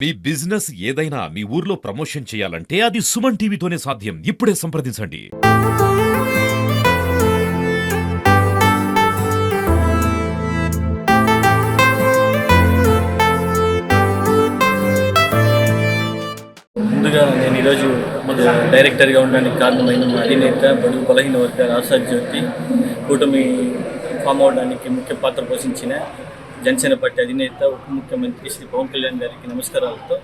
మీ business ఏదైనా మీ ఊర్లో promotion చేయాలంటే అది సుమన్ టీవీతోనే సాధ్యం. ఇప్పుడే సంప్రదించండి. ముందుగా నేను ఈరోజు డైరెక్టర్గా ఉండడానికి కారణమైన మా అధినేత బడుగు బలహీన వర్గాల ఆశాజ్యోతి కూటమి ఫామ్ అవడానికి ముఖ్య పాత్ర పోషించిన జనసేన పార్టీ అధినేత ఉప ముఖ్యమంత్రి శ్రీ పవన్ కళ్యాణ్ గారికి నమస్కారాలతో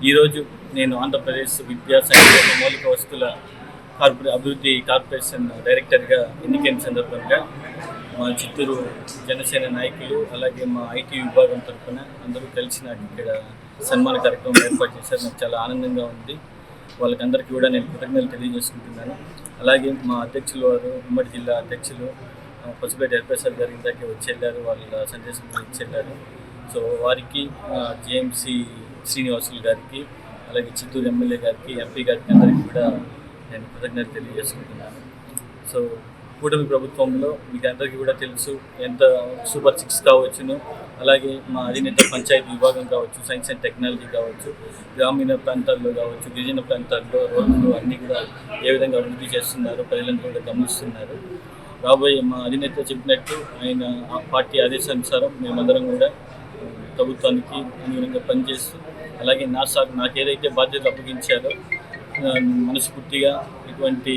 ఈరోజు నేను ఆంధ్రప్రదేశ్ విద్యా సంక్షేమ మౌలిక వస్తువుల అభివృద్ధి కార్పొరేషన్ డైరెక్టర్గా ఎన్నికైన సందర్భంగా మా చిత్తూరు జనసేన నాయకులు అలాగే మా ఐటీ విభాగం తరఫున అందరూ కలిసి నాకు ఇక్కడ సన్మాన కార్యక్రమం ఏర్పాటు చేశారు. నాకు చాలా ఆనందంగా ఉంది. వాళ్ళకందరికీ కూడా నేను కృతజ్ఞతలు తెలియజేసుకుంటున్నాను. అలాగే మా అధ్యక్షులు వారు ఉమ్మడి జిల్లా అధ్యక్షులు పసుపేట ఎర్పేశ్వర్ గారి ఇందాకే వచ్చి వెళ్ళారు, వాళ్ళ సందేశం ఇచ్చి వెళ్ళారు. సో వారికి జేఎంసీ శ్రీనివాసులు గారికి అలాగే చిత్తూరు ఎమ్మెల్యే గారికి ఎంపీ గారికి అందరికీ కూడా నేను కృతజ్ఞతలు తెలియజేసుకుంటున్నాను. సో కూటమి ప్రభుత్వంలో మీకు అందరికీ కూడా తెలుసు ఎంత సూపర్ 6 కావచ్చును, అలాగే మా అధినేత పంచాయతీ విభాగం కావచ్చు, సైన్స్ అండ్ టెక్నాలజీ కావచ్చు, గ్రామీణ ప్రాంతాల్లో కావచ్చు, గిరిజన ప్రాంతాల్లో రోడ్లు అన్నీ కూడా ఏ విధంగా అభివృద్ధి చేస్తున్నారు, ప్రజలందరూ కూడా గమనిస్తున్నారు. రాబోయే మా అధినేత చెప్పినట్టు ఆయన పార్టీ ఆదేశానుసారం మేమందరం కూడా ప్రభుత్వానికి అనుగుణంగా పనిచేస్తూ అలాగే నాకు ఏదైతే బాధ్యతలు అప్పగించారో మనస్ఫూర్తిగా ఇటువంటి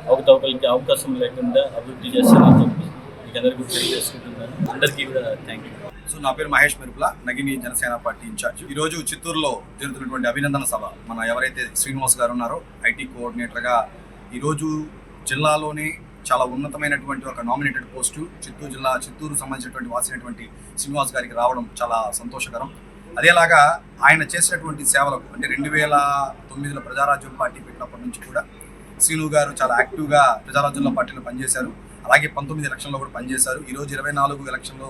అవకతవకలకి అవకాశం లేకుండా అభివృద్ధి చేస్తానని చెప్పి మీకు అందరికీ తెలియజేసుకుంటున్నాను. అందరికీ కూడా థ్యాంక్ యూ. సో నా పేరు మహేష్ మెరుపుల, నగిని జనసేన పార్టీ ఇన్ఛార్జ్. ఈరోజు చిత్తూరులో జరుగుతున్నటువంటి అభినందన సభ మన ఎవరైతే శ్రీనివాస్ గారు ఉన్నారో ఐటీ కోఆర్డినేటర్గా ఈరోజు జిల్లాలోనే చాలా ఉన్నతమైనటువంటి ఒక నామినేటెడ్ పోస్టు చిత్తూరు సంబంధించినటువంటి వాసినటువంటి శ్రీనివాస్ గారికి రావడం చాలా సంతోషకరం. అదేలాగా ఆయన చేసినటువంటి సేవలకు అంటే 2009లో ప్రజారాజ్యం పార్టీ పెట్టినప్పటి నుంచి కూడా శ్రీను గారు చాలా యాక్టివ్గా ప్రజారాజ్యంలో పార్టీలో పనిచేశారు. అలాగే 19 ఎలక్షన్లో కూడా పనిచేశారు. ఈరోజు 24 ఎలక్షన్లో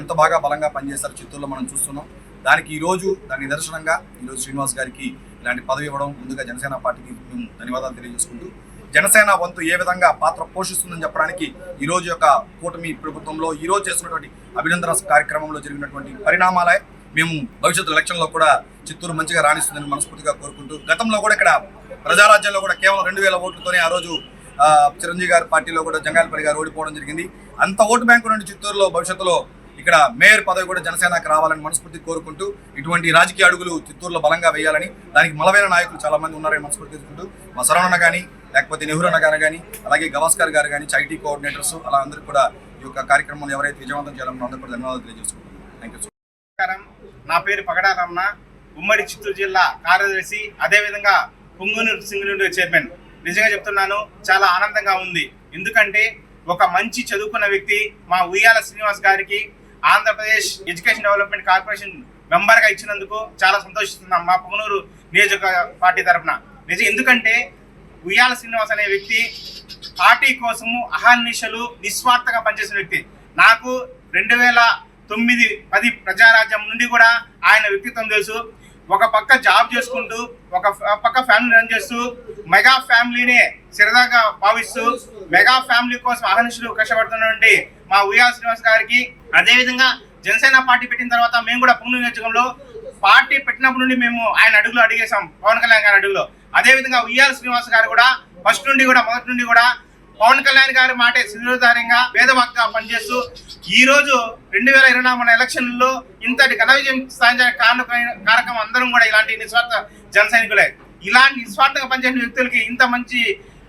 ఎంత బాగా బలంగా పనిచేశారు చిత్తూరులో మనం చూస్తున్నాం. దాని నిదర్శనంగా ఈరోజు శ్రీనివాస్ గారికి ఇలాంటి పదవి ఇవ్వడం ముందుగా జనసేన పార్టీకి మేము ధన్యవాదాలు తెలియజేసుకుంటూ జనసేన వంతు ఏ విధంగా పాత్ర పోషిస్తుందని చెప్పడానికి ఈరోజు యొక్క కూటమి ప్రభుత్వంలో ఈరోజు చేస్తున్నటువంటి అభినందన కార్యక్రమంలో జరిగినటువంటి పరిణామాలే మేము భవిష్యత్తు ఎలక్షన్లో కూడా చిత్తూరు మంచిగా రాణిస్తుందని మనస్ఫూర్తిగా కోరుకుంటూ గతంలో కూడా ఇక్కడ ప్రజారాజ్యంలో కూడా కేవలం 2000 ఓట్లతోనే ఆ రోజు చిరంజీవి గారి పార్టీలో కూడా జంగాలపల్లి గారు ఓడిపోవడం జరిగింది. అంత ఓటు బ్యాంకు నుండి చిత్తూరులో భవిష్యత్తులో ఇక్కడ మేయర్ పదవి కూడా జనసేనకు రావాలని మనస్ఫూర్తి కోరుకుంటూ ఇటువంటి రాజకీయ అడుగులు చిత్తూరులో బలంగా వేయాలని దానికి బలమైన నాయకులు చాలా మంది ఉన్నారని మనస్ఫూర్తి తీసుకుంటూ మా సరవణ కానీ లేకపోతే నెహ్రూ గారు కానీ అలాగే గవాస్కర్ గారు కానీ ఐటీ కోఆర్డినేటర్స్ అలా అందరికీ కూడా ఈ యొక్క కార్యక్రమం ఎవరైతే విజయవంతం చేయాలని అందరూ కూడా ధన్యవాదాలు తెలియజేసుకుంటున్నాను. Thank you. నా పేరు పగడారమ్మ, ఉమ్మడి చిత్తూరు జిల్లా కార్యదర్శి, అదేవిధంగా పొంగనూరు సింగిల్ చైర్మన్. నిజంగా చెప్తున్నాను, చాలా ఆనందంగా ఉంది. ఎందుకంటే ఒక మంచి చదువుకున్న వ్యక్తి మా ఉయ్యాల శ్రీనివాస్ గారికి ఆంధ్రప్రదేశ్ ఎడ్యుకేషన్ డెవలప్మెంట్ కార్పొరేషన్ మెంబర్గా ఇచ్చినందుకు చాలా సంతోషిస్తున్నాం మా పొంగనూరు నియోజక పార్టీ తరఫున. ఎందుకంటే ఉయ్యాల శ్రీనివాస్ అనే వ్యక్తి పార్టీ కోసము అహర్నిశలు నిస్వార్థంగా పనిచేసిన వ్యక్తి. నాకు 2009-10 ప్రజారాజ్యం నుండి కూడా ఆయన వ్యక్తిత్వం తెలుసు. ఒక పక్క జాబ్ చేసుకుంటూ ఒక పక్క ఫ్యామిలీ రన్ చేస్తూ మెగా ఫ్యామిలీనే సరదాగా భావిస్తూ మెగా ఫ్యామిలీ కోసం అహర్నిశలు కష్టపడుతున్నటువంటి మా ఉయ్యాల శ్రీనివాస్ గారికి, అదేవిధంగా జనసేన పార్టీ పెట్టిన తర్వాత మేము కూడా పొంగనూరు నియోజకవర్గంలో పార్టీ పెట్టినప్పటి నుండి మేము ఆయన అడుగులో అడిగేసాం, పవన్ కళ్యాణ్ గారి అడుగులో. అదేవిధంగా ఉయ్యాల శ్రీనివాస్ గారు కూడా మొదటి నుండి కూడా పవన్ కళ్యాణ్ గారి మాట శిరోధార్యంగా వేదవాక్గా పనిచేస్తూ ఈ రోజు 2024 ఎలక్షన్లలో ఇంతటి ఘన విజయం సాధించడానికి కారకం అందరం కూడా ఇలాంటి నిస్వార్థ జన సైనికులే. ఇలాంటి నిస్వార్థంగా పనిచేసిన వ్యక్తులకి ఇంత మంచి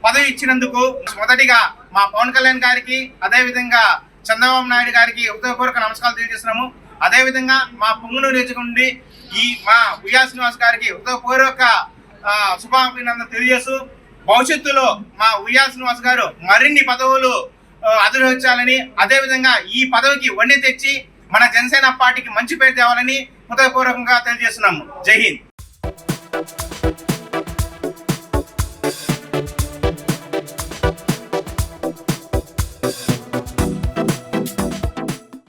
పదవి ఇచ్చినందుకు మొదటిగా మా పవన్ కళ్యాణ్ గారికి, అదేవిధంగా చంద్రబాబు నాయుడు గారికి హృదయపూర్వక నమస్కారాలు తెలియజేస్తున్నాము. అదేవిధంగా మా పొంగనూరు నియోజకవర్గం నుండి మా ఉయ్యాల శ్రీనివాస్ గారికి హృదయపూర్వక శుభాభినందనలు తెలియజేస్తూ భవిష్యత్తులో మా ఉయ్యాల శ్రీనివాస్ గారు మరిన్ని పదవులు అధిరోహించాలని, అదేవిధంగా ఈ పదవికి వన్నె తెచ్చి మన జనసేన పార్టీకి మంచి పేరు తేవాలని హృదయపూర్వకంగా తెలియజేస్తున్నాము. జై హింద్.